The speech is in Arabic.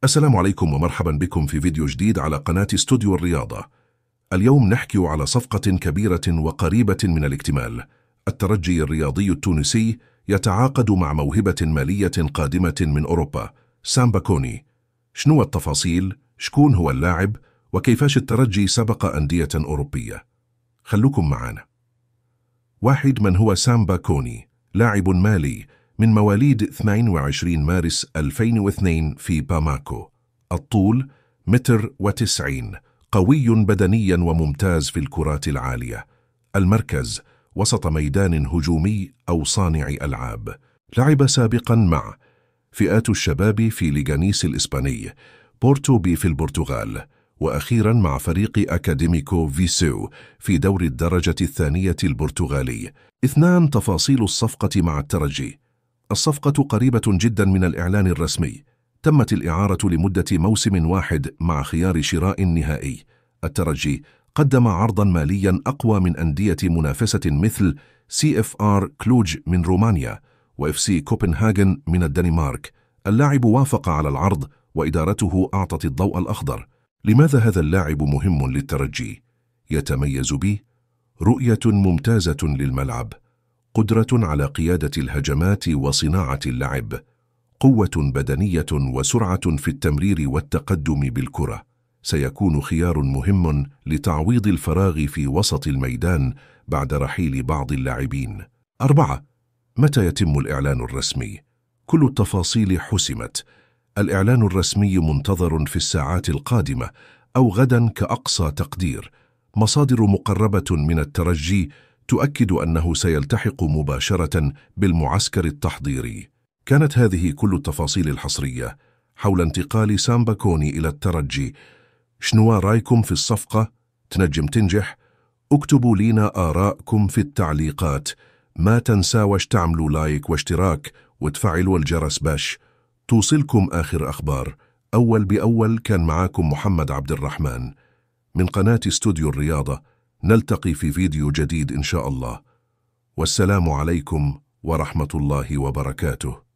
السلام عليكم ومرحبا بكم في فيديو جديد على قناة استوديو الرياضة. اليوم نحكي على صفقة كبيرة وقريبة من الاكتمال. الترجي الرياضي التونسي يتعاقد مع موهبة مالية قادمة من أوروبا، سامبا كوني. شنو التفاصيل؟ شكون هو اللاعب؟ وكيفاش الترجي سبق أندية أوروبية؟ خلوكم معنا. 1. من هو سامبا كوني؟ لاعب مالي من مواليد 22 مارس 2002 في باماكو. الطول 1.90 متر، قوي بدنيا وممتاز في الكرات العالية. المركز وسط ميدان هجومي أو صانع ألعاب. لعب سابقا مع فئات الشباب في ليغانيس الإسباني، بورتو بي في البرتغال، وأخيرا مع فريق أكاديميكو فيسيو في دور الدرجة الثانية البرتغالي. 2. تفاصيل الصفقة مع الترجي. الصفقة قريبة جدا من الإعلان الرسمي. تمت الإعارة لمدة موسم واحد مع خيار شراء نهائي. الترجي قدم عرضا ماليا أقوى من أندية منافسة مثل CFR كلوج من رومانيا وFC كوبنهاغن من الدنمارك. اللاعب وافق على العرض وإدارته أعطت الضوء الأخضر. لماذا هذا اللاعب مهم للترجي؟ يتميز به رؤية ممتازة للملعب، قدرة على قيادة الهجمات وصناعة اللعب، قوة بدنية وسرعة في التمرير والتقدم بالكرة. سيكون خيار مهم لتعويض الفراغ في وسط الميدان بعد رحيل بعض اللاعبين. 4. متى يتم الإعلان الرسمي؟ كل التفاصيل حسمت. الإعلان الرسمي منتظر في الساعات القادمة أو غدا كأقصى تقدير. مصادر مقربة من الترجي تؤكد أنه سيلتحق مباشرة بالمعسكر التحضيري. كانت هذه كل التفاصيل الحصرية حول انتقال سامبا كوني إلى الترجي. شنو رأيكم في الصفقة؟ تنجم تنجح؟ اكتبوا لينا آراءكم في التعليقات. ما تنساوش تعملوا لايك واشتراك وتفعلوا الجرس باش توصلكم آخر أخبار. أول بأول كان معاكم محمد عبد الرحمن من قناة استوديو الرياضة. نلتقي في فيديو جديد إن شاء الله، والسلام عليكم ورحمة الله وبركاته.